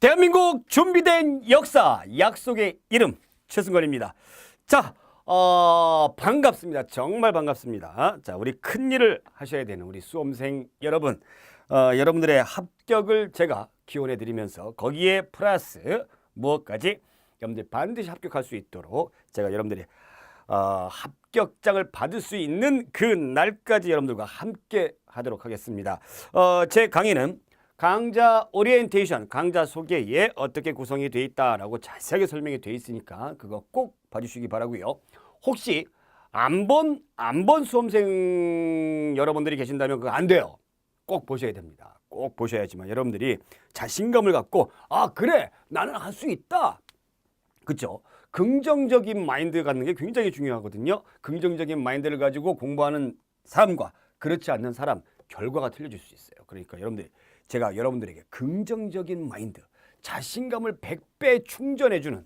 대한민국 준비된 역사 약속의 이름 최승건입니다. 자, 반갑습니다. 정말 반갑습니다. 자, 우리 큰일을 하셔야 되는 우리 수험생 여러분, 여러분들의 합격을 제가 기원해 드리면서 거기에 플러스 무엇까지 여러분들 반드시 합격할 수 있도록 제가 여러분들이 합격장을 받을 수 있는 그 날까지 여러분들과 함께 하도록 하겠습니다. 제 강의는 강좌 오리엔테이션, 강좌 소개에 어떻게 구성이 되어 있다라고 자세하게 설명이 되어 있으니까 그거 꼭 봐주시기 바라고요. 혹시 안 본 수험생 여러분들이 계신다면 그거 안 돼요. 꼭 보셔야 됩니다. 꼭 보셔야지만 여러분들이 자신감을 갖고 그래 나는 할 수 있다. 그렇죠? 긍정적인 마인드 갖는 게 굉장히 중요하거든요. 긍정적인 마인드를 가지고 공부하는 사람과 그렇지 않는 사람 결과가 틀려질 수 있어요. 그러니까 제가 여러분들에게 긍정적인 마인드, 자신감을 100배 충전해주는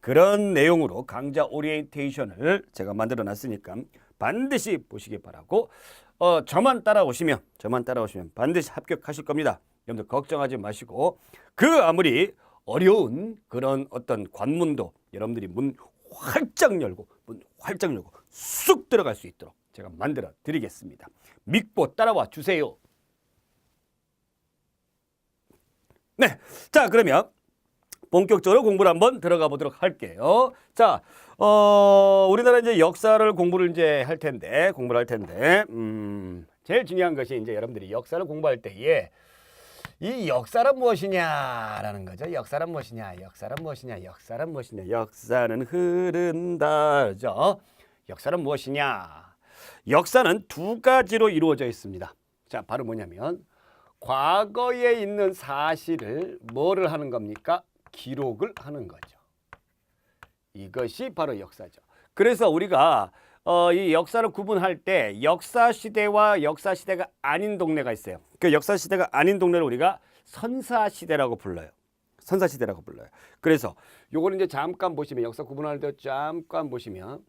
그런 내용으로 강좌 오리엔테이션을 제가 만들어 놨으니까 반드시 보시기 바라고 저만 따라오시면 반드시 합격하실 겁니다. 여러분들 걱정하지 마시고 그 아무리 어려운 그런 어떤 관문도 여러분들이 문 활짝 열고 쑥 들어갈 수 있도록 제가 만들어 드리겠습니다. 믿고 따라와 주세요. 네, 자 그러면 본격적으로 공부를 한번 들어가 보도록 할게요. 자, 우리나라 이제 역사를 공부를 할 텐데, 제일 중요한 것이 이제 여러분들이 역사를 공부할 때에 이 역사는 무엇이냐라는 거죠. 역사는 무엇이냐. 역사는 흐른다. 그죠? 역사는 무엇이냐. 역사는 두 가지로 이루어져 있습니다. 자, 바로 뭐냐면 과거에 있는 사실을 뭐를 하는 겁니까? 기록을 하는 거죠. 이것이 바로 역사죠. 그래서 우리가 이 역사를 구분할 때 역사시대와 역사시대가 아닌 동네가 있어요. 그 역사시대가 아닌 동네를 우리가 선사시대라고 불러요. 그래서 요거는 이제 잠깐 보시면 역사 구분할 때 잠깐 보시면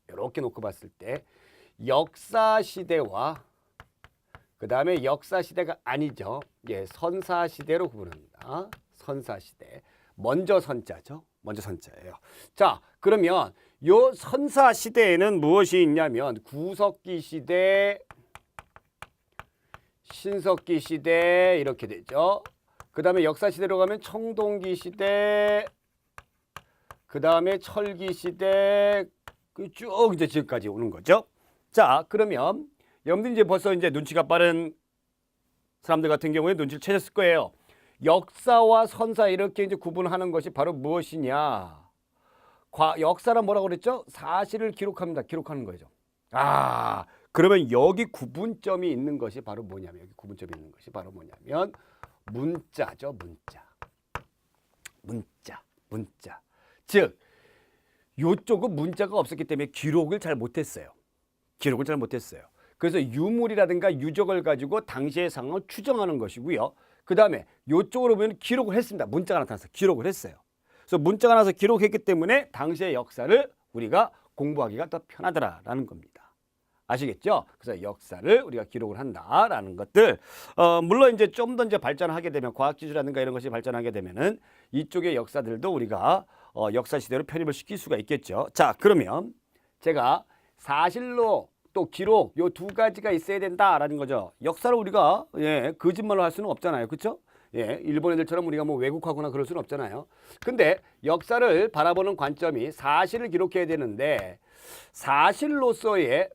이렇게 놓고 봤을 때 역사시대와 그 다음에 역사시대가 아니죠. 예, 선사시대로 구분합니다. 선사시대. 먼저 선자죠. 먼저 선자예요. 자, 그러면 요 선사시대에는 무엇이 있냐면 구석기 시대, 신석기 시대 이렇게 되죠. 그 다음에 역사시대로 가면 청동기 시대, 그 다음에 철기 시대, 쭉 이제 지금까지 오는 거죠. 자, 그러면 여러분들 이제 벌써 눈치가 빠른 사람들 같은 경우에 눈치를 채셨을 거예요. 역사와 선사 이렇게 이제 구분하는 것이 바로 무엇이냐? 역사란 뭐라고 그랬죠? 사실을 기록합니다. 기록하는 거죠. 그러면 여기 구분점이 있는 것이 바로 뭐냐면 문자죠. 문자. 즉 요쪽은 문자가 없었기 때문에 기록을 잘 못했어요. 그래서 유물이라든가 유적을 가지고 당시의 상황을 추정하는 것이고요. 그 다음에 이쪽으로 보면 기록을 했습니다. 문자가 나타나서 기록을 했어요. 그래서 문자가 나서 기록했기 때문에 당시의 역사를 우리가 공부하기가 더 편하더라라는 겁니다. 아시겠죠? 그래서 역사를 우리가 기록을 한다라는 것들. 물론 이제 좀 더 발전하게 되면 과학기술이라든가 이런 것이 발전하게 되면은 이쪽의 역사들도 우리가 역사 시대로 편입을 시킬 수가 있겠죠. 자, 그러면 제가 사실로 또 기록 요 두 가지가 있어야 된다라는 거죠. 역사를 우리가 거짓말로 할 수는 없잖아요. 그렇죠? 일본 애들처럼 우리가 뭐 왜곡하거나 그럴 수는 없잖아요. 근데 역사를 바라보는 관점이 사실을 기록해야 되는데 사실로서의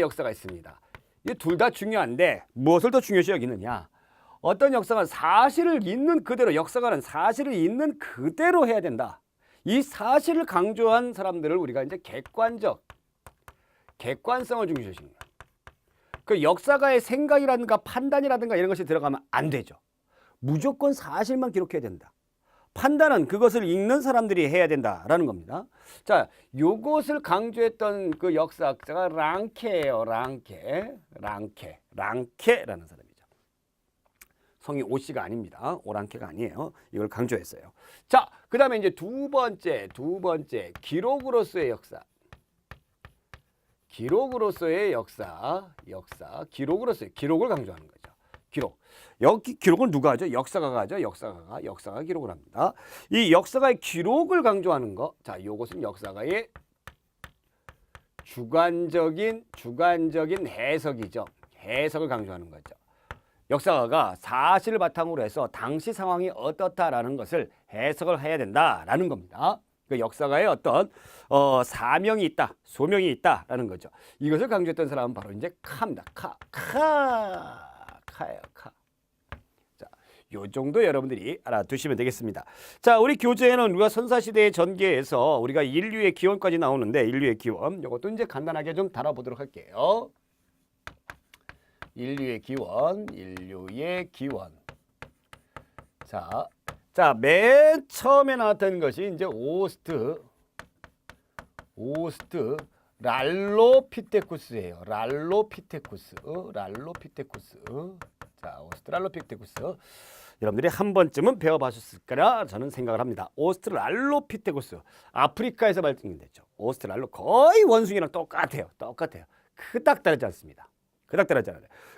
역사가 있습니다. 이 둘 다 중요한데 무엇을 더 중요시 여기느냐? 어떤 역사가 사실을 있는 그대로 역사가는 사실을 있는 그대로 해야 된다. 이 사실을 강조한 사람들을 우리가 이제 객관성을 중시하시는 거예요. 그 역사가의 생각이라든가 판단이라든가 이런 것이 들어가면 안 되죠. 무조건 사실만 기록해야 된다. 판단은 그것을 읽는 사람들이 해야 된다라는 겁니다. 자, 요것을 강조했던 그 역사학자가 랑케예요. 랑케라는 사람이죠. 성이 오씨가 아닙니다. 오랑캐가 아니에요. 이걸 강조했어요. 자, 그 다음에 이제 두 번째 기록으로서의 역사. 기록을 강조하는 거죠. 기록. 여기 기록은 누가 하죠? 역사가가 하죠. 역사가 기록을 합니다. 이 역사가의 기록을 강조하는 거. 자, 요것은 역사가의 주관적인 해석이죠. 해석을 강조하는 거죠. 역사가가 사실을 바탕으로 해서 당시 상황이 어떻다라는 것을 해석을 해야 된다라는 겁니다. 그 역사가의 어떤 사명이 있다, 소명이 있다라는 거죠. 이것을 강조했던 사람은 바로 이제 카입니다. 카예요. 자, 요 정도 여러분들이 알아두시면 되겠습니다. 자, 우리 교재에는 우리가 선사시대의 전개에서 우리가 인류의 기원까지 나오는데 인류의 기원, 이것도 이제 간단하게 좀 다뤄보도록 할게요. 인류의 기원. 자, 맨 처음에 나왔던 것이 이제 오스트 랄로피테쿠스예요. 랄로피테쿠스. 자, 오스트 랄로피테쿠스. 여러분들이 한 번쯤은 배워보셨을 거라 저는 생각을 합니다. 오스트 랄로피테쿠스. 아프리카에서 발견됐죠. 오스트 랄로 거의 원숭이랑 똑같아요. 그닥 다르지 않습니다.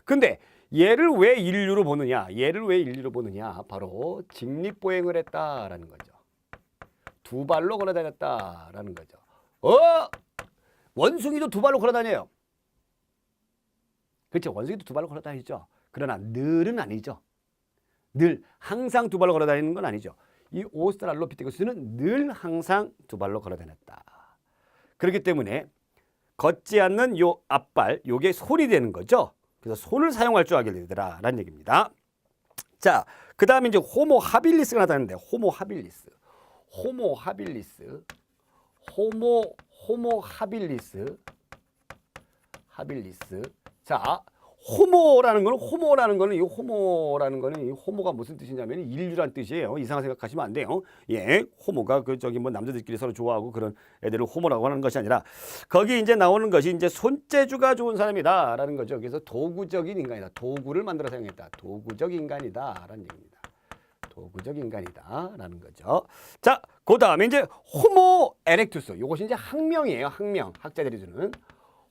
근데 얘를 왜 인류로 보느냐? 바로 직립보행을 했다라는 거죠. 두 발로 걸어다녔다라는 거죠. 원숭이도 두 발로 걸어다녀요. 그렇죠? 원숭이도 두 발로 걸어다니죠. 그러나 늘은 아니죠. 늘 항상 두 발로 걸어다니는 건 아니죠. 이 오스트랄로피테쿠스는 늘 항상 두 발로 걸어다녔다. 그렇기 때문에 걷지 않는 요 앞발, 요게 손이 되는 거죠. 그래서 손을 사용할 줄 알게 되더라라는 얘기입니다. 자, 그 다음에 이제 호모 하빌리스가 나타나는데 호모 하빌리스. 자, 호모라는 거는 이 호모가 무슨 뜻이냐면 인류란 뜻이에요. 이상한 생각하시면 안 돼요. 예, 호모가 뭐 남자들끼리 서로 좋아하고 그런 애들을 호모라고 하는 것이 아니라 거기 이제 나오는 것이 이제 손재주가 좋은 사람이다라는 거죠. 그래서 도구적인 인간이다. 도구를 만들어 사용했다. 도구적 인간이다라는 얘기입니다. 도구적 인간이다라는 거죠. 자, 그 다음에 이제 호모 에렉투스. 이것이 이제 학명이에요. 학자들이 주는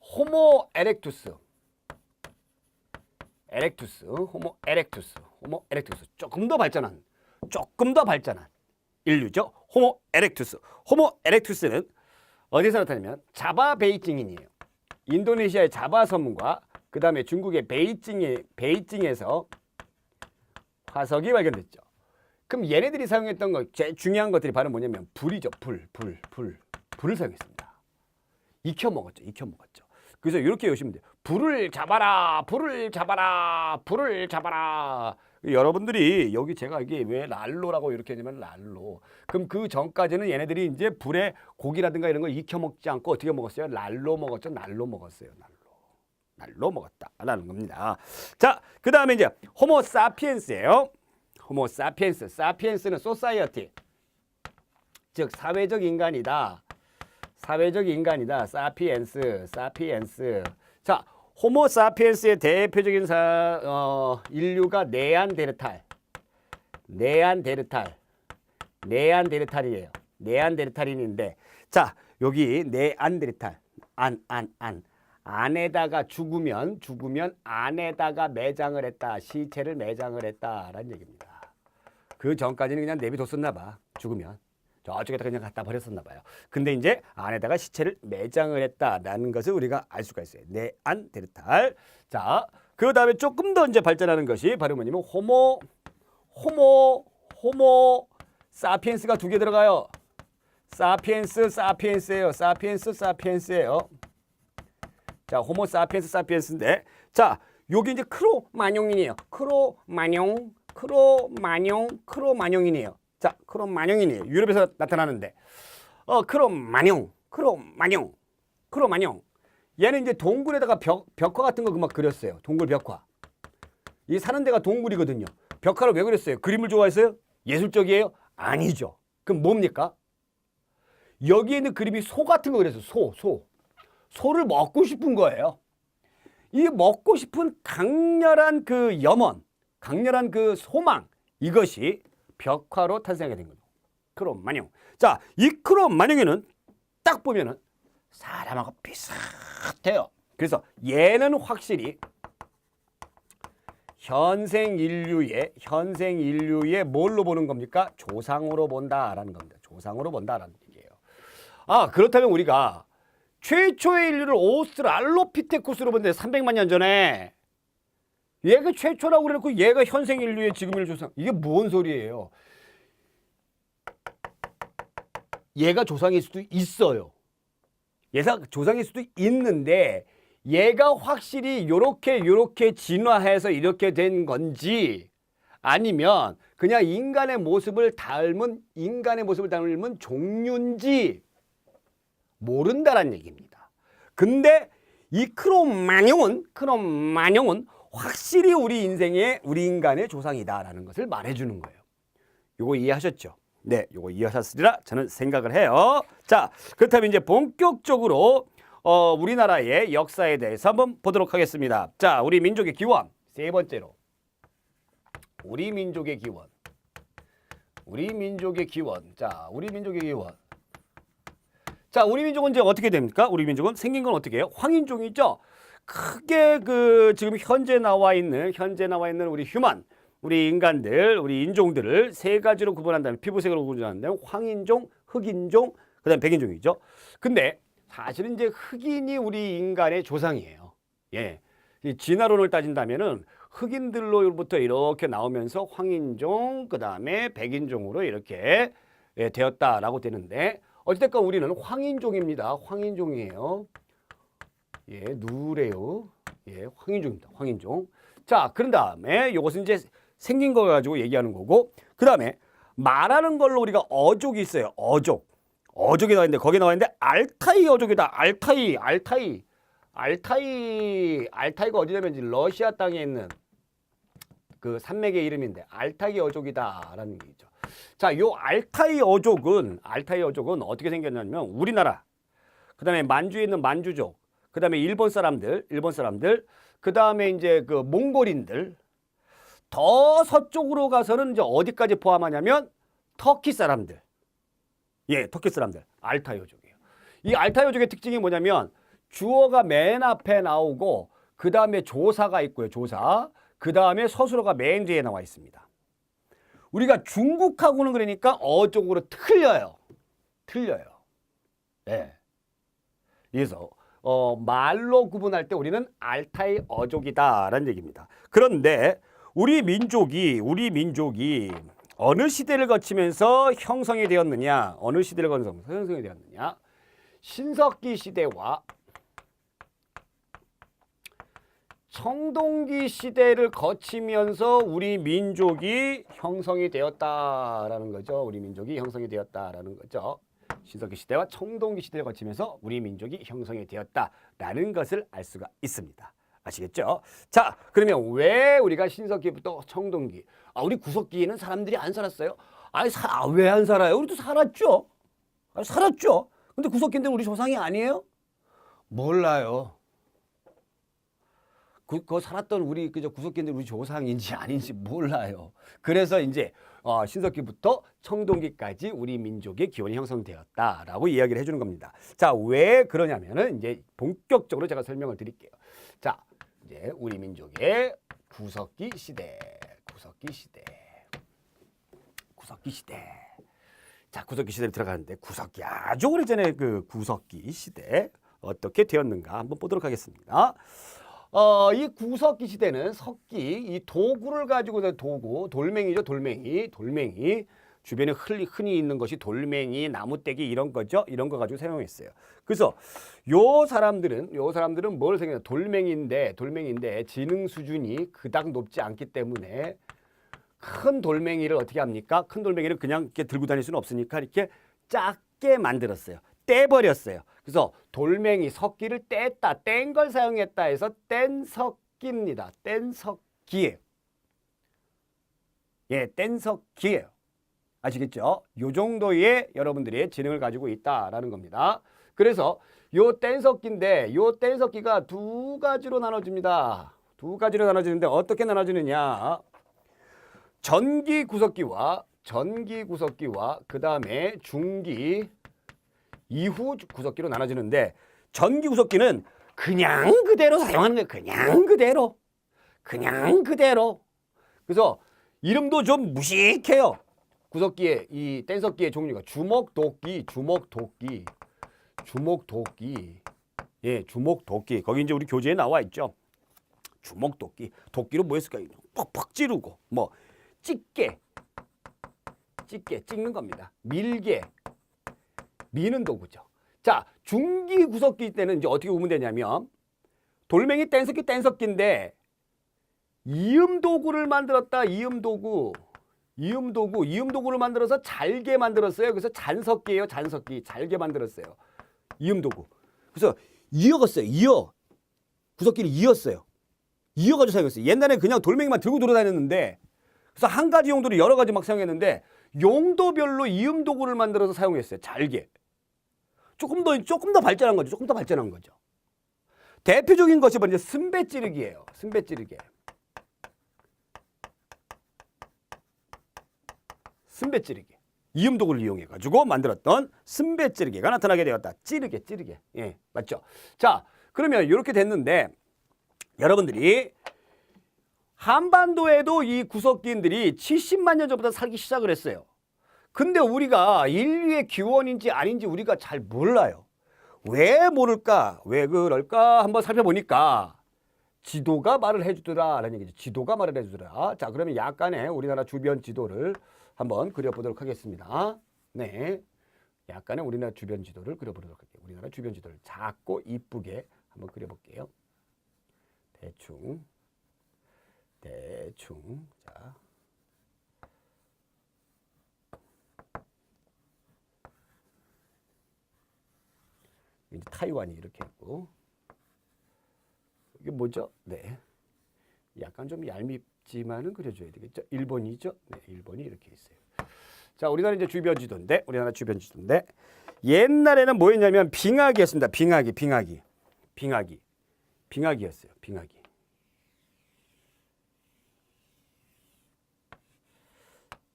호모 에렉투스. 호모 에렉투스. 조금 더 발전한 인류죠. 호모 에렉투스는 어디서 나타나면 자바 베이징인이에요. 인도네시아의 자바 섬과 그 다음에 중국의 베이징에서 화석이 발견됐죠. 그럼 얘네들이 사용했던 거 제일 중요한 것들이 바로 뭐냐면 불이죠. 불을 사용했습니다. 익혀 먹었죠. 그래서 이렇게 보시면 돼요. 불을 잡아라. 여러분들이 여기 제가 이게 왜 랄로라고 이렇게 하냐면 랄로. 그럼 그 전까지는 얘네들이 이제 불에 고기라든가 이런 걸 익혀 먹지 않고 어떻게 먹었어요? 날로 먹었죠. 날로 먹었다라는 겁니다. 자, 그 다음에 이제 호모 사피엔스예요. 사피엔스는 소사이어티, 즉 사회적 인간이다. 사피엔스. 자, 호모 사피엔스의 대표적인 인류가 네안데르탈이에요. 네안데르탈인인데, 자, 여기 네안데르탈 안에다가 죽으면 안에다가 매장을 했다. 시체를 매장을 했다라는 얘기입니다. 그 전까지는 그냥 내비뒀었나 봐. 죽으면 저쪽에다 그냥 갖다 버렸었나 봐요. 근데 이제 안에다가 시체를 매장을 했다라는 것을 우리가 알 수가 있어요. 네안데르탈. 자, 그 다음에 조금 더 이제 발전하는 것이 바로 뭐냐면 호모 사피엔스가 두 개 들어가요. 사피엔스예요. 자, 호모 사피엔스인데, 자, 여기 이제 크로마뇽인이에요. 크로마뇽인이에요. 자, 크로마뇽이네요. 유럽에서 나타나는데, 크로마뇽. 얘는 이제 동굴에다가 벽화 같은 거 막 그렸어요. 동굴 벽화. 이 사는 데가 동굴이거든요. 벽화를 왜 그렸어요? 그림을 좋아했어요? 예술적이에요? 아니죠. 그럼 뭡니까? 여기에 있는 그림이 소 같은 거 그랬어요. 소를 먹고 싶은 거예요. 이 먹고 싶은 강렬한 그 염원, 강렬한 그 소망, 이것이 벽화로 탄생하게 된 거죠. 크로마뇽. 자, 이 크로마뇽에는 딱 보면은 사람하고 비슷해요. 그래서 얘는 확실히 현생 인류의 뭘로 보는 겁니까? 조상으로 본다라는 겁니다. 조상으로 본다라는 얘기예요. 아, 그렇다면 우리가 최초의 인류를 오스트랄로피테쿠스로 본데 300만 년 전에 얘가 최초라고 그래놓고 얘가 현생 인류의 지금의 조상. 이게 뭔 소리예요? 얘가 조상일 수도 있어요. 얘가 조상일 수도 있는데 얘가 확실히 요렇게 진화해서 이렇게 된 건지 아니면 그냥 인간의 모습을 닮은 종류인지 모른다란 얘기입니다. 근데 이 크롬마뇽은 확실히 우리 인간의 조상이다라는 것을 말해주는 거예요. 요거 이해하셨죠? 네, 요거 이해하셨으리라 저는 생각을 해요. 자, 그렇다면 이제 본격적으로 우리나라의 역사에 대해서 한번 보도록 하겠습니다. 자, 우리 민족의 기원 세 번째로 우리 민족의 기원. 자, 우리 민족은 이제 어떻게 됩니까? 우리 민족은 생긴 건 어떻게 해요? 황인종이죠. 크게 지금 현재 나와 있는 우리 인간들, 우리 인종들을 세 가지로 구분한다면 피부색으로 구분한다면 황인종, 흑인종, 그다음에 백인종이죠. 근데 사실은 이제 흑인이 우리 인간의 조상이에요. 예. 진화론을 따진다면은 흑인들로부터 이렇게 나오면서 황인종, 그다음에 백인종으로 이렇게 되었다라고 되는데 어쨌든 우리는 황인종입니다. 황인종이에요. 예, 누래요. 예, 황인종입니다. 황인종. 자, 그런 다음에 이것은 이제 생긴 거 가지고 얘기하는 거고, 그 다음에 말하는 걸로 우리가 어족이 있어요. 어족이 나와 있는데 거기 나와 있는데 알타이 어족이다. 알타이가 어디냐면 러시아 땅에 있는 그 산맥의 이름인데 알타이 어족이다라는 얘기죠. 자, 요 알타이 어족은 어떻게 생겼냐면 우리나라, 그 다음에 만주에 있는 만주족, 그 다음에 일본 사람들, 그 다음에 이제 그 몽골인들, 더 서쪽으로 가서는 이제 어디까지 포함하냐면 터키 사람들. 예, 터키 사람들. 알타이 어족이에요. 이 알타이 어족의 특징이 뭐냐면 주어가 맨 앞에 나오고 그 다음에 조사가 있고요. 조사. 그 다음에 서술어가 맨 뒤에 나와 있습니다. 우리가 중국하고는 그러니까 어족으로 틀려요. 예. 그래서 말로 구분할 때 우리는 알타이 어족이다라는 얘기입니다. 그런데 우리 민족이 어느 시대를 거치면서 형성이 되었느냐? 신석기 시대와 청동기 시대를 거치면서 우리 민족이 형성이 되었다라는 거죠. 신석기 시대와 청동기 시대를 거치면서 우리 민족이 형성이 되었다라는 것을 알 수가 있습니다. 아시겠죠? 자, 그러면 왜 우리가 신석기부터 청동기, 우리 구석기에는 사람들이 안 살았어요? 왜 안 살아요? 우리도 살았죠. 근데 구석기인데 우리 조상이 아니에요? 몰라요. 그 살았던 우리 구석기인데 우리 조상인지 아닌지 몰라요. 그래서 이제 신석기부터 청동기까지 우리 민족의 기원이 형성되었다라고 이야기를 해주는 겁니다. 자, 왜 그러냐면은 이제 본격적으로 제가 설명을 드릴게요. 자, 이제 우리 민족의 구석기 시대. 자, 구석기 시대로 들어가는데 아주 오래전에 그 구석기 시대 어떻게 되었는가 한번 보도록 하겠습니다. 이 구석기 시대는 이 도구를 가지고 돌멩이죠. 돌멩이. 주변에 흔히 있는 것이 돌멩이, 나무떼기 이런 거죠. 이런 거 가지고 사용했어요. 그래서 요 사람들은 뭘 생각해요? 돌멩이인데 지능 수준이 그닥 높지 않기 때문에 큰 돌멩이를 어떻게 합니까? 큰 돌멩이를 그냥 이렇게 들고 다닐 수는 없으니까 이렇게 작게 만들었어요. 떼버렸어요. 그래서 돌멩이 석기를 뗀 걸 사용했다 해서 뗀석기입니다. 뗀석기예요. 예, 뗀석기예요. 아시겠죠? 요 정도의 여러분들이 지능을 가지고 있다라는 겁니다. 그래서 요 뗀석기인데 요 뗀석기가 두 가지로 나눠집니다. 나눠지는데 어떻게 나눠지느냐? 전기 구석기와 그 다음에 중기 이후 구석기로 나눠지는데 전기 구석기는 그냥 그대로 사용하는 거예요. 그냥 그대로. 그래서 이름도 좀 무식해요. 구석기의 이 뗀석기의 종류가 주먹도끼, 주먹도끼, 주먹도끼. 예, 주먹도끼. 거기 이제 우리 교재에 나와 있죠. 주먹도끼. 도끼로 뭐 했을까요? 퍽퍽 찌르고 뭐 찢게, 찍는 겁니다. 밀게, 미는 도구죠. 자, 중기 구석기 때는 이제 어떻게 보면 되냐면 돌멩이 뗀석기인데 이음 도구를 만들었다. 이음 도구를 만들어서 잘게 만들었어요. 그래서 잔석기예요. 잔석기. 잘게 만들었어요. 이음 도구. 그래서 이어갔어요. 구석기를 이었어요. 이어가지고 사용했어요. 옛날에 그냥 돌멩이만 들고 돌아다녔는데 그래서 한 가지 용도로 여러 가지 막 사용했는데 용도별로 이음 도구를 만들어서 사용했어요. 잘게. 조금 더 발전한 거죠. 대표적인 것이 먼저 승배찌르기예요. 승배찌르기. 이음 도구를 이용해 가지고 만들었던 승배찌르기가 나타나게 되었다. 찌르게. 예, 맞죠? 자, 그러면 이렇게 됐는데 여러분들이 한반도에도 이 구석기인들이 70만 년 전부터 살기 시작을 했어요. 근데 우리가 인류의 기원인지 아닌지 우리가 잘 몰라요. 왜 모를까? 왜 그럴까? 한번 살펴보니까 지도가 말을 해주더라 라는 얘기죠. 지도가 말을 해주더라. 자, 그러면 약간의 우리나라 주변 지도를 한번 그려보도록 하겠습니다. 네, 약간의 우리나라 주변 지도를 그려보도록 할게요. 우리나라 주변 지도를 작고 이쁘게 한번 그려볼게요. 대충. 자, 이제 타이완이 이렇게 있고 이게 뭐죠? 네, 약간 좀 얄밉지만은 그려줘야 되겠죠. 일본이죠. 네, 일본이 이렇게 있어요. 자, 우리나라 이제 주변 지도인데 옛날에는 뭐였냐면 빙하기였습니다. 빙하기였어요. 빙하기.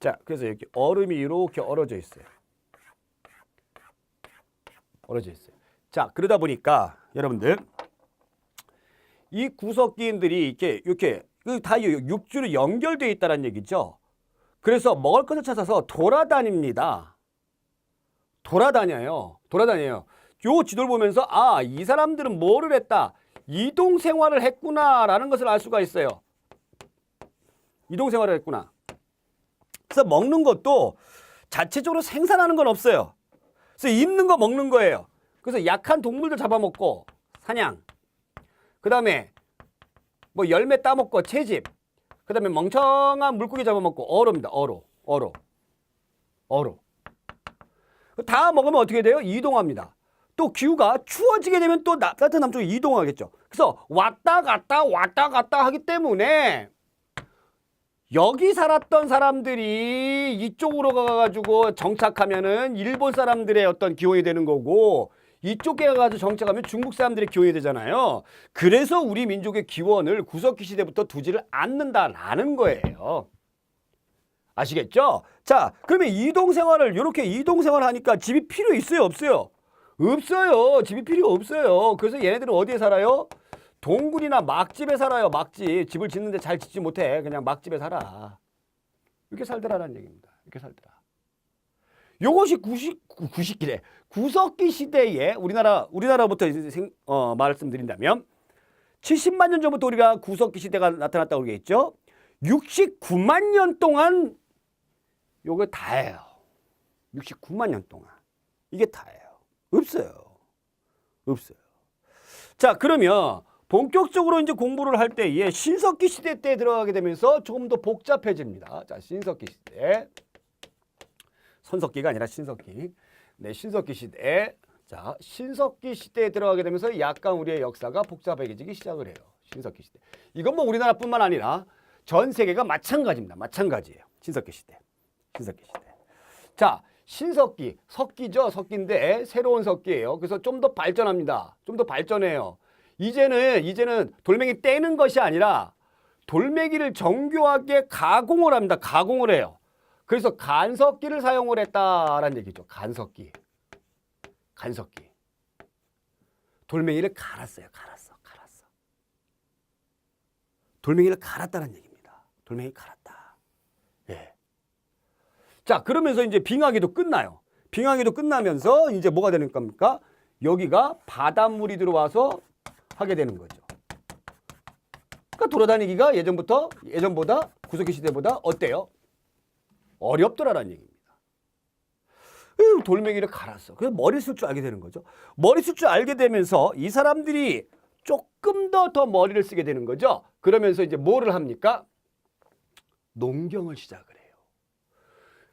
자, 그래서 이렇게 얼음이 이렇게 얼어져 있어요. 자, 그러다 보니까 여러분들 이 구석기인들이 이렇게 다 육지로 연결되어 있다는 얘기죠. 그래서 먹을 것을 찾아서 돌아다녀요. 요 지도를 보면서 아, 이 사람들은 뭐를 했다. 이동 생활을 했구나라는 것을 알 수가 있어요. 이동 생활을 했구나. 그래서 먹는 것도 자체적으로 생산하는 건 없어요. 그래서 있는 거 먹는 거예요. 그래서 약한 동물들 잡아먹고 사냥. 그 다음에 뭐 열매 따먹고 채집. 그 다음에 멍청한 물고기 잡아먹고 어로입니다. 어로. 다 먹으면 어떻게 돼요? 이동합니다. 또 기후가 추워지게 되면 또 따뜻한 남쪽으로 이동하겠죠. 그래서 왔다 갔다 하기 때문에 여기 살았던 사람들이 이쪽으로 가가지고 정착하면은 일본 사람들의 어떤 기원이 되는 거고 이쪽에 가가지고 정착하면 중국 사람들의 기원이 되잖아요. 그래서 우리 민족의 기원을 구석기 시대부터 두지를 않는다라는 거예요. 아시겠죠? 자, 그러면 이렇게 이동 생활을 하니까 집이 필요 있어요, 없어요? 없어요. 집이 필요 없어요. 그래서 얘네들은 어디에 살아요? 동굴이나 막집에 살아요. 막집. 집을 짓는데 잘 짓지 못해. 그냥 막집에 살아. 이렇게 살더라라는 얘기입니다. 이렇게 살더라. 요것이 구석기 시대에 우리나라부터 말씀드린다면 70만 년 전부터 우리가 구석기 시대가 나타났다고 그러겠죠. 69만 년 동안 요거 다예요. 69만 년 동안. 이게 다예요. 없어요. 자, 그러면 본격적으로 이제 공부를 할 때에 신석기 시대 때 들어가게 되면서 조금 더 복잡해집니다. 자, 신석기 시대. 선석기가 아니라 신석기. 네, 신석기 시대. 자, 신석기 시대에 들어가게 되면서 약간 우리의 역사가 복잡해지기 시작을 해요. 신석기 시대. 이건 뭐 우리나라뿐만 아니라 전 세계가 마찬가지입니다. 마찬가지예요. 신석기 시대. 자, 신석기. 석기죠. 석기인데 새로운 석기예요. 그래서 좀 더 발전합니다. 좀 더 발전해요. 이제는 돌멩이 떼는 것이 아니라 돌멩이를 정교하게 가공을 합니다. 가공을 해요. 그래서 간석기를 사용을 했다라는 얘기죠. 간석기. 돌멩이를 갈았어요. 갈았어. 돌멩이를 갈았다는 얘기입니다. 돌멩이 갈았다. 예. 자, 그러면서 이제 빙하기도 끝나요. 빙하기도 끝나면서 이제 뭐가 되는 겁니까? 여기가 바닷물이 들어와서 하게 되는 거죠. 그러니까 돌아다니기가 예전보다 구석기 시대보다 어때요? 어렵더라라는 얘기입니다. 돌멩이를 갈았어. 그래서 머리 쓸 줄 알게 되는 거죠. 머리 쓸 줄 알게 되면서 이 사람들이 조금 더 머리를 쓰게 되는 거죠. 그러면서 이제 뭐를 합니까? 농경을 시작을 해요.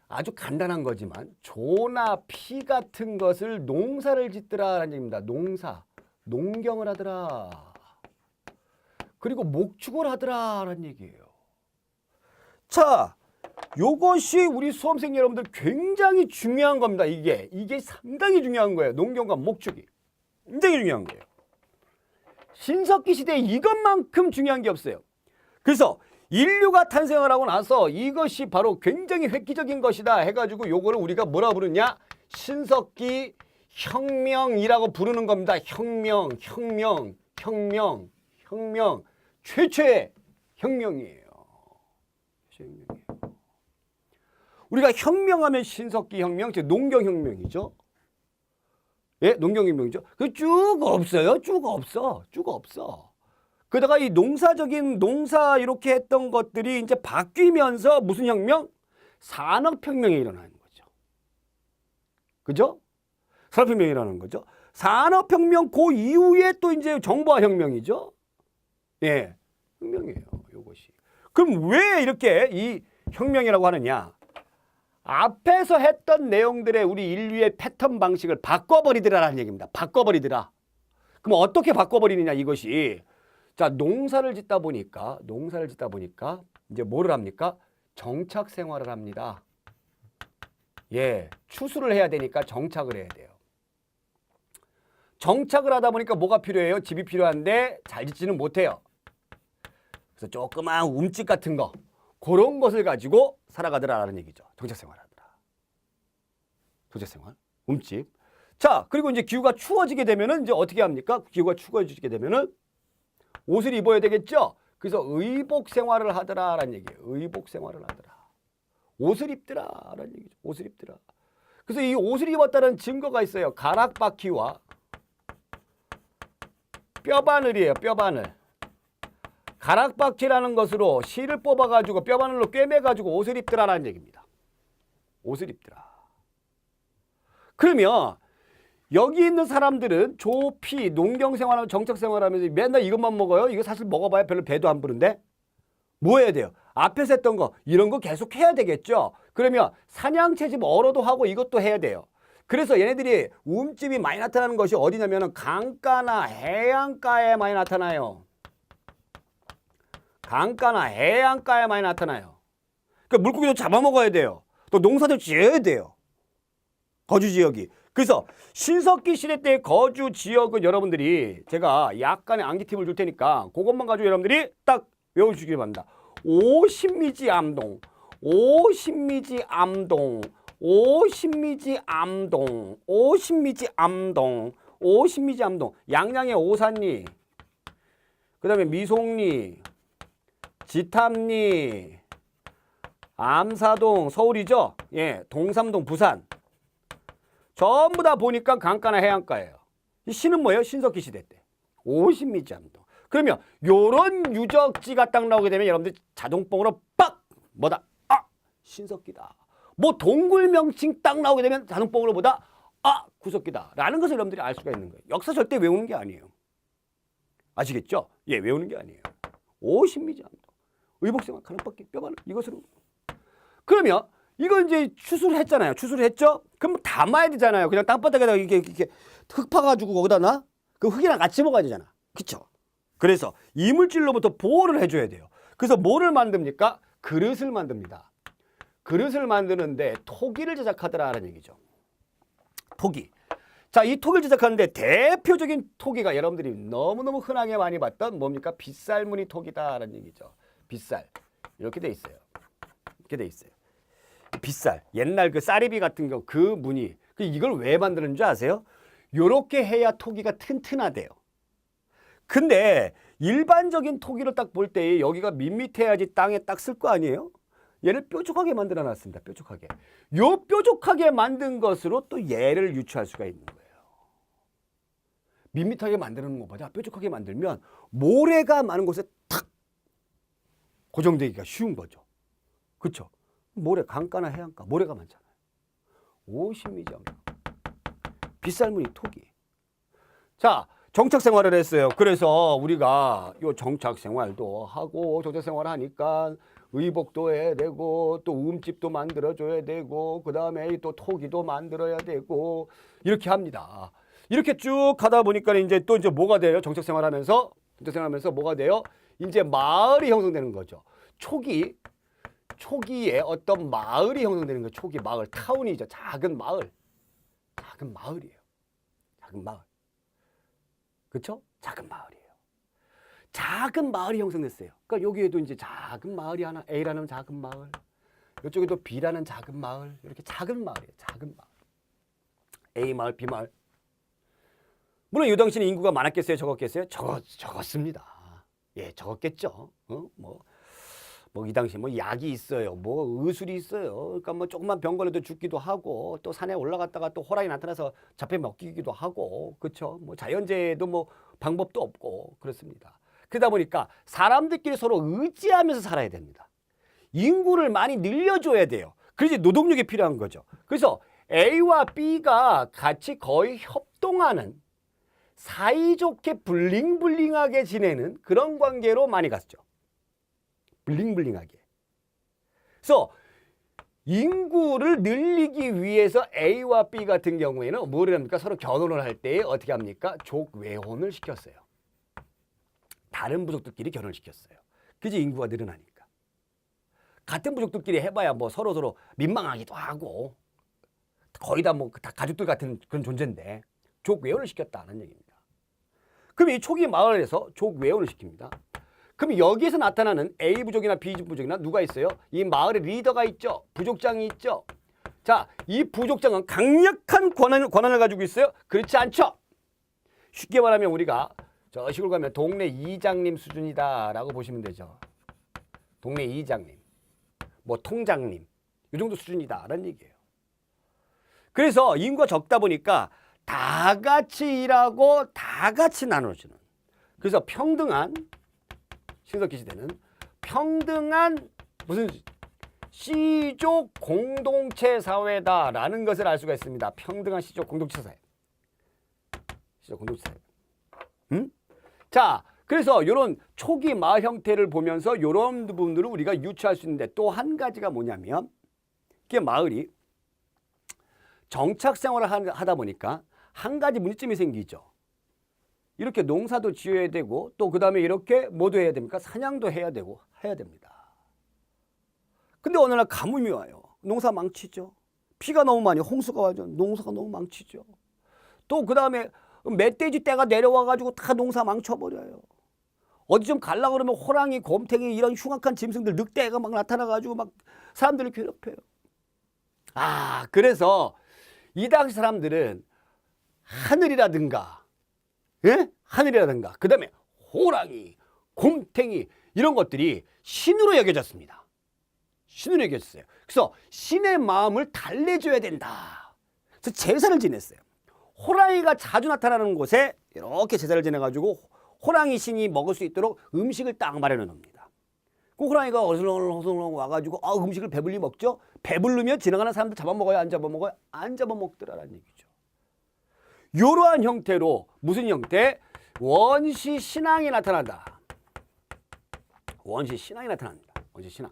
아주 간단한 거지만 조나 피 같은 것을 농사를 짓더라라는 얘기입니다. 농경을 하더라. 그리고 목축을 하더라라는 얘기예요. 자, 요것이 우리 수험생 여러분들 굉장히 중요한 겁니다. 이게 상당히 중요한 거예요. 농경과 목축이 굉장히 중요한 거예요. 신석기 시대에 이것만큼 중요한 게 없어요. 그래서 인류가 탄생을 하고 나서 이것이 바로 굉장히 획기적인 것이다 해가지고 요거를 우리가 뭐라 부르냐? 신석기 혁명이라고 부르는 겁니다. 혁명. 최초의 혁명이에요. 우리가 혁명하면 신석기 혁명, 즉 농경혁명이죠. 예, 농경혁명이죠. 그 쭉 없어요. 쭉 없어. 그러다가 이 농사 이렇게 했던 것들이 이제 바뀌면서 무슨 혁명? 산업혁명이 일어나는 거죠. 그죠? 산업혁명이 일어나는 거죠. 산업혁명 그 이후에 또 이제 정보화 혁명이죠. 예, 혁명이에요. 요것이. 그럼 왜 이렇게 이 혁명이라고 하느냐? 앞에서 했던 내용들의 우리 인류의 패턴 방식을 바꿔버리더라라는 얘기입니다. 바꿔버리더라. 그럼 어떻게 바꿔버리느냐 이것이. 자, 농사를 짓다 보니까 이제 뭐를 합니까? 정착 생활을 합니다. 예, 추수를 해야 되니까 정착을 해야 돼요. 정착을 하다 보니까 뭐가 필요해요? 집이 필요한데 잘 짓지는 못해요. 그래서 조그만 움집 같은 거 그런 것을 가지고 살아가더라라는 얘기죠. 정착 생활하더라. 도제 생활, 움집. 자, 그리고 이제 기후가 추워지게 되면은 이제 어떻게 합니까? 기후가 추워지게 되면은 옷을 입어야 되겠죠? 그래서 의복 생활을 하더라라는 얘기예요. 의복 생활을 하더라. 옷을 입더라라는 얘기죠. 옷을 입더라. 그래서 이 옷을 입었다는 증거가 있어요. 가락바퀴와 뼈바늘이에요. 뼈바늘. 가락바퀴라는 것으로 실을 뽑아가지고 뼈바늘로 꿰매가지고 옷을 입더라라는 얘기입니다. 옷을 입더라. 그러면 여기 있는 사람들은 조피, 농경생활하고 정착생활하면서 맨날 이것만 먹어요? 이거 사실 먹어봐야 별로 배도 안 부른데? 뭐 해야 돼요? 앞에서 했던 거 이런 거 계속 해야 되겠죠? 그러면 사냥채집 얼어도 하고 이것도 해야 돼요. 그래서 얘네들이 움집이 많이 나타나는 것이 어디냐면 강가나 해안가에 많이 나타나요. 강가나 해안가에 많이 나타나요. 그러니까 물고기도 잡아먹어야 돼요. 또 농사도 지어야 돼요. 거주 지역이. 그래서 신석기 시대 때 거주 지역은 여러분들이 제가 약간의 암기 팁을 줄 테니까 그것만 가지고 여러분들이 딱 외워주시기 바랍니다. 오신미지 암동, 오신미지 암동, 오신미지 암동, 오신미지 암동, 오신미지 암동. 양양의 오산리, 그 다음에 미송리, 지탐리, 암사동, 서울이죠. 예, 동삼동, 부산. 전부 다 보니까 강가나 해안가예요. 이 시는 뭐예요? 신석기 시대 때. 오신미지 암동. 그러면 요런 유적지가 딱 나오게 되면 여러분들 자동봉으로 빡! 뭐다? 아! 신석기다. 뭐 동굴 명칭 딱 나오게 되면 자동봉으로 보다 아! 구석기다. 라는 것을 여러분들이 알 수가 있는 거예요. 역사 절대 외우는 게 아니에요. 아시겠죠? 예, 외우는 게 아니에요. 오신미지 암동. 의복생활, 가락바퀴, 뼈바늘 이것으로. 그러면 이거 이제 추수를 했잖아요. 추수를 했죠? 그럼 담아야 되잖아요. 그냥 땅바닥에다가 이렇게 흙 파가지고 거기다 놔? 그 흙이랑 같이 먹어야 되잖아. 그쵸? 그래서 이물질로부터 보호를 해줘야 돼요. 그래서 뭐를 만듭니까? 그릇을 만듭니다. 그릇을 만드는데 토기를 제작하더라라는 얘기죠. 토기. 자, 이 토기를 제작하는데 대표적인 토기가 여러분들이 너무너무 흔하게 많이 봤던 뭡니까? 빗살무늬 토기다라는 얘기죠. 빗살. 이렇게 돼 있어요. 이렇게 돼 있어요. 빗살. 옛날 그 쌀이비 같은 거 그 무늬. 이걸 왜 만드는 줄 아세요? 요렇게 해야 토기가 튼튼하대요. 근데 일반적인 토기를 딱 볼 때 여기가 밋밋해야지 땅에 딱 쓸 거 아니에요? 얘를 뾰족하게 만들어 놨습니다. 뾰족하게. 요 뾰족하게 만든 것으로 또 얘를 유추할 수가 있는 거예요. 밋밋하게 만드는 것보다 뾰족하게 만들면 모래가 많은 곳에 탁 고정되기가 쉬운 거죠. 그렇죠? 모래, 강가나 해안가 모래가 많잖아요. 오십미정 빗살무늬 토기. 자, 정착 생활을 했어요. 그래서 우리가 요 정착 생활도 하고 정착 생활을 하니까 의복도 해야 되고 또 움집도 만들어줘야 되고 그 다음에 또 토기도 만들어야 되고 이렇게 합니다. 이렇게 쭉 가다 보니까 이제 또 이제 뭐가 돼요? 정착 생활하면서 뭐가 돼요? 이제 마을이 형성되는 거죠. 초기에 어떤 마을이 형성되는 거예요. 초기 마을, 타운이죠. 작은 마을이에요. 작은 마을. 그렇죠? 작은 마을이에요. 작은 마을이 형성됐어요. 그러니까 여기에도 이제 작은 마을이 하나, A라는 작은 마을, 이쪽에도 B라는 작은 마을, 이렇게 작은 마을이에요. 작은 마을. A 마을, B 마을. 물론 이 당시는 인구가 많았겠어요? 적었겠어요? 적었습니다. 예, 적었겠죠. 뭐 이 당시 뭐 약이 있어요. 뭐 의술이 있어요. 그러니까 뭐 조금만 병 걸려도 죽기도 하고 또 산에 올라갔다가 또 호랑이 나타나서 잡혀 먹기도 하고 그렇죠. 뭐 자연재해도 뭐 방법도 없고 그렇습니다. 그러다 보니까 사람들끼리 서로 의지하면서 살아야 됩니다. 인구를 많이 늘려줘야 돼요. 그래서 노동력이 필요한 거죠. 그래서 A와 B가 같이 거의 협동하는 사이좋게 블링블링하게 지내는 그런 관계로 많이 갔죠. 블링블링하게. 그래서 인구를 늘리기 위해서 A와 B 같은 경우에는 뭐를 합니까? 서로 결혼을 할 때 어떻게 합니까? 족외혼을 시켰어요. 다른 부족들끼리 결혼을 시켰어요. 그지 인구가 늘어나니까. 같은 부족들끼리 해봐야 뭐 서로 민망하기도 하고 거의 다 뭐 다 가족들 같은 그런 존재인데 족외혼을 시켰다는 얘기입니다. 그럼 이 초기 마을에서 족외혼을 시킵니다. 그럼 여기에서 나타나는 A 부족이나 B 부족이나 누가 있어요? 이 마을의 리더가 있죠. 부족장이 있죠. 자, 이 부족장은 강력한 권한을 가지고 있어요? 그렇지 않죠. 쉽게 말하면 우리가 저 시골 가면 동네 이장님 수준이다라고 보시면 되죠. 동네 이장님, 뭐 통장님 이 정도 수준이다라는 얘기예요. 그래서 인구가 적다 보니까 다 같이 일하고 다 같이 나눠주는, 그래서 평등한, 신석기 시대는 평등한 무슨 C족 공동체 사회다라는 것을 알 수가 있습니다. 평등한 C족 공동체 사회. C족 공동체 사회. 자, 그래서 이런 초기 마을 형태를 보면서 이런 부분들을 우리가 유추할 수 있는데 또 한 가지가 뭐냐면 이게 마을이 정착 생활을 하다 보니까 한 가지 문제점이 생기죠. 이렇게 농사도 지어야 되고 또 그 다음에 이렇게 뭐도 해야 됩니까? 사냥도 해야 되고 해야 됩니다. 근데 어느 날 가뭄이 와요. 농사 망치죠. 비가 너무 많이 홍수가 와죠. 농사가 너무 망치죠. 또 그 다음에 멧돼지 떼가 내려와가지고 다 농사 망쳐버려요. 어디 좀 가려고 그러면 호랑이, 곰탱이 이런 흉악한 짐승들, 늑대가 막 나타나가지고 막 사람들을 괴롭혀요. 아, 그래서 이 당시 사람들은 하늘이라든가, 예? 하늘이라든가, 그 다음에 호랑이, 곰탱이 이런 것들이 신으로 여겨졌습니다. 신으로 여겨졌어요. 그래서 신의 마음을 달래줘야 된다. 그래서 제사를 지냈어요. 호랑이가 자주 나타나는 곳에 이렇게 제사를 지내가지고 호랑이 신이 먹을 수 있도록 음식을 딱 마련해 놉니다. 그 호랑이가 어슬렁어슬렁 와가지고 음식을 배불리 먹죠. 배부르면 지나가는 사람들 잡아먹어요? 안 잡아먹어요? 안 잡아먹더라라는 얘기죠. 이러한 형태로 무슨 형태? 원시 신앙이 나타난다. 원시 신앙이 나타납니다. 원시 신앙.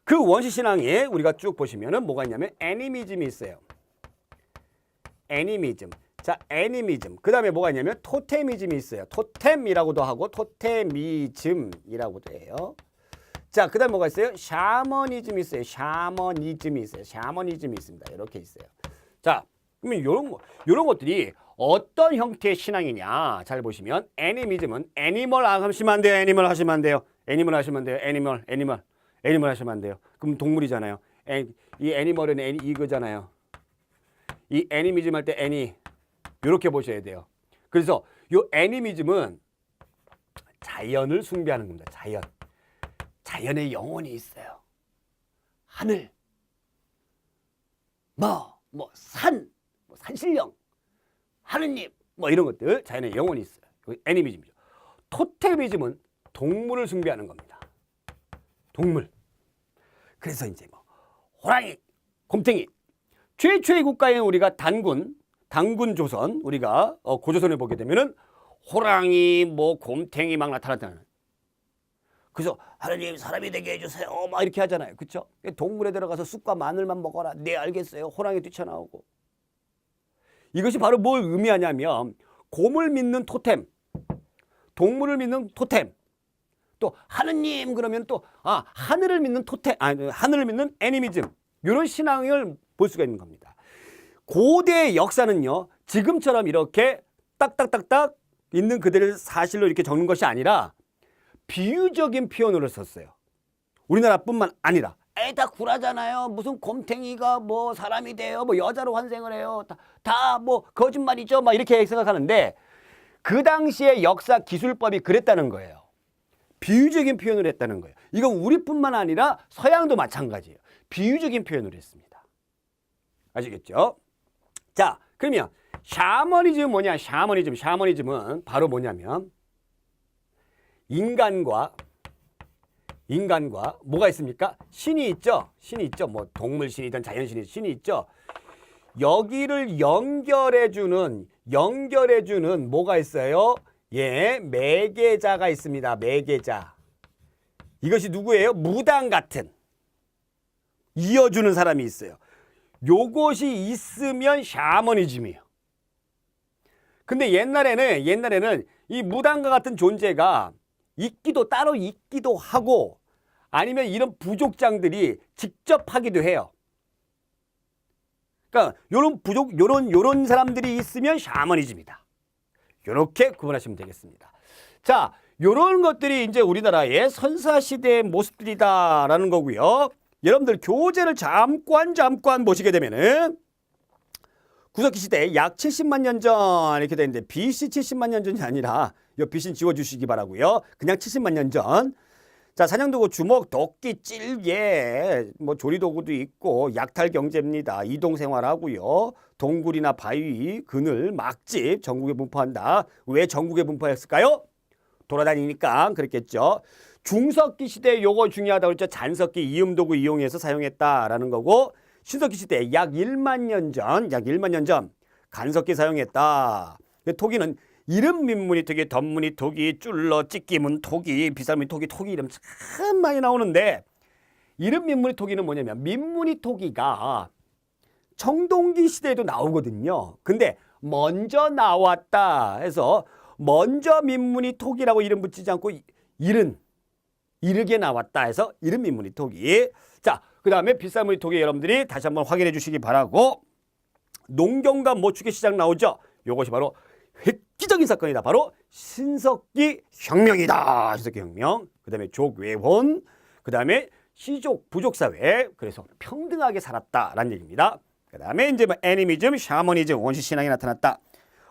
그 원시 신앙에 우리가 쭉 보시면은 뭐가 있냐면 애니미즘이 있어요. 애니미즘. 자, 애니미즘. 그 다음에 뭐가 있냐면 토테미즘이 있어요. 토템이라고도 하고 토테미즘이라고도 해요. 자, 그 다음에 뭐가 있어요? 샤머니즘이 있어요. 샤머니즘이 있어요. 샤머니즘이 있습니다. 이렇게 있어요. 자, 그러면 요런 것들이 어떤 형태의 신앙이냐? 잘 보시면 애니미즘은 애니멀 하시면 안 돼요. 애니멀 하시면 안 돼요. 애니멀 하시면 안 돼요. 애니멀 하시면 안 돼요. 그럼 동물이잖아요. 이 애니멀은 이거잖아요. 이 애니미즘 할 때 애니 이렇게 보셔야 돼요. 그래서 요 애니미즘은 자연을 숭배하는 겁니다. 자연. 자연의 영혼이 있어요. 하늘, 산, 산신령, 하느님, 이런 것들 자연의 영혼이 있어요. 애니미즘이죠. 토테미즘은 동물을 숭배하는 겁니다. 동물. 그래서 이제 호랑이, 곰탱이. 최초의 국가인 우리가 단군 조선, 우리가 고조선을 보게 되면은 호랑이, 곰탱이 막 나타났다는. 그래서 하느님 사람이 되게 해주세요. 막 이렇게 하잖아요. 그렇죠? 동물에 들어가서 쑥과 마늘만 먹어라. 네, 알겠어요. 호랑이 뛰쳐나오고. 이것이 바로 뭘 의미하냐면 곰을 믿는 토템, 동물을 믿는 토템, 또 하느님 그러면 또 하늘을 믿는 토템, 하늘을 믿는 애니미즘, 이런 신앙을 볼 수가 있는 겁니다. 고대의 역사는요, 지금처럼 이렇게 딱딱딱딱 있는 그들의 사실로 이렇게 적는 것이 아니라 비유적인 표현으로 썼어요. 우리나라뿐만 아니라 다 굴하잖아요. 무슨 곰탱이가 사람이 돼요. 여자로 환생을 해요. 다 거짓말이죠. 막 이렇게 생각하는데 그 당시의 역사 기술법이 그랬다는 거예요. 비유적인 표현을 했다는 거예요. 이건 우리뿐만 아니라 서양도 마찬가지예요. 비유적인 표현을 했습니다. 아시겠죠? 자, 그러면 샤머니즘은 뭐냐? 샤머니즘은 바로 뭐냐면 인간과 뭐가 있습니까? 신이 있죠. 동물 신이든 자연 신이 있죠. 여기를 연결해주는 뭐가 있어요? 매개자가 있습니다. 매개자. 이것이 누구예요? 무당 같은 이어주는 사람이 있어요. 요것이 있으면 샤머니즘이에요. 근데 옛날에는 이 무당과 같은 존재가 따로 있기도 하고 아니면 이런 부족장들이 직접 하기도 해요. 그러니까 요런 사람들이 있으면 샤머니즘이다. 요렇게 구분하시면 되겠습니다. 자, 요런 것들이 이제 우리나라의 선사시대의 모습들이다라는 거고요. 여러분들 교재를 잠깐 보시게 되면은 구석기 시대 약 70만 년 전 이렇게 되는데 BC 70만 년 전이 아니라 이 BC는 지워주시기 바라고요. 그냥 70만 년 전. 자, 사냥도구, 주먹, 도끼, 찔개, 조리도구도 있고 약탈 경제입니다. 이동 생활하고요. 동굴이나 바위, 그늘, 막집 전국에 분포한다. 왜 전국에 분포했을까요? 돌아다니니까 그랬겠죠. 중석기 시대 요거 중요하다고 했죠. 잔석기, 이음도구 이용해서 사용했다라는 거고, 신석기 시대 약 1만 년 전 간석기 사용했다. 토기는 이름 민문이 토기, 덧문이 토기, 쫄러, 찢기문 토기, 비살문이 토기 이름 참 많이 나오는데 이름 민문이 토기는 뭐냐면 민문이 토기가 청동기 시대에도 나오거든요. 근데 먼저 나왔다 해서 먼저 민문이 토기라고 이름 붙이지 않고 이르게 나왔다 해서 이름 민문이 토기. 자, 그 다음에 비살문이 토기 여러분들이 다시 한번 확인해 주시기 바라고. 농경과 모축의 시작 나오죠. 요것이 바로 획기적인 사건이다. 바로 신석기 혁명이다. 신석기 혁명. 그 다음에 족외혼. 그 다음에 시족 부족사회. 그래서 평등하게 살았다라는 얘기입니다. 그 다음에 이제 애니미즘, 샤머니즘, 원시신앙이 나타났다.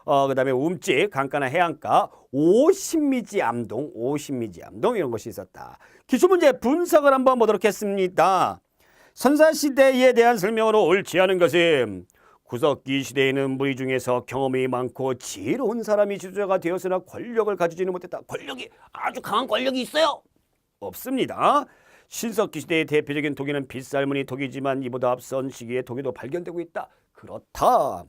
그 다음에 움집, 강가나 해안가, 오신미지 암동 이런 것이 있었다. 기출문제 분석을 한번 보도록 했습니다. 선사시대에 대한 설명으로 옳지 않은 것은 구석기 시대에는 무리 중에서 경험이 많고 지혜로운 사람이 지도자가 되었으나 권력을 가지지는 못했다. 아주 강한 권력이 있어요? 없습니다. 신석기 시대의 대표적인 토기는 빗살무늬 토기지만 이보다 앞선 시기에 토기도 발견되고 있다. 그렇다.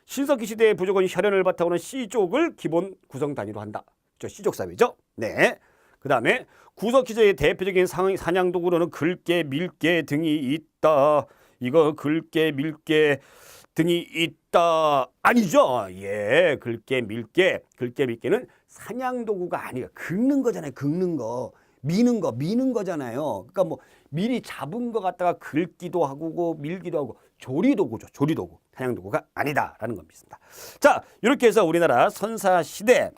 신석기 시대의 부족은 혈연을 바탕으로 씨족을 기본 구성 단위로 한다. 씨족 사회죠. 네. 그 다음에 구석기 시대의 대표적인 사냥도구로는 글개, 밀개 등이 있다. 이거 글개, 밀개 등이 있다. 아니죠. 글개, 밀개는 사냥도구가 아니에요. 긁는 거잖아요. 긁는 거. 미는 거잖아요. 그러니까 미리 잡은 거 갖다가 긁기도 하고 밀기도 하고 조리도구죠. 조리도구. 사냥도구가 아니다라는 겁니다. 자, 이렇게 해서 우리나라 선사시대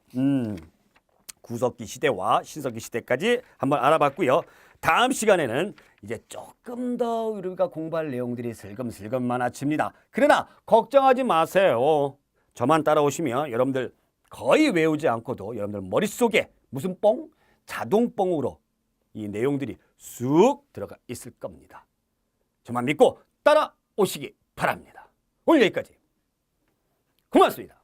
구석기 시대와 신석기 시대까지 한번 알아봤고요. 다음 시간에는 이제 조금 더 우리가 공부할 내용들이 슬금슬금 많아집니다. 그러나 걱정하지 마세요. 저만 따라오시면 여러분들 거의 외우지 않고도 여러분들 머릿속에 무슨 뻥? 자동뻥으로 이 내용들이 쑥 들어가 있을 겁니다. 저만 믿고 따라오시기 바랍니다. 오늘 여기까지. 고맙습니다.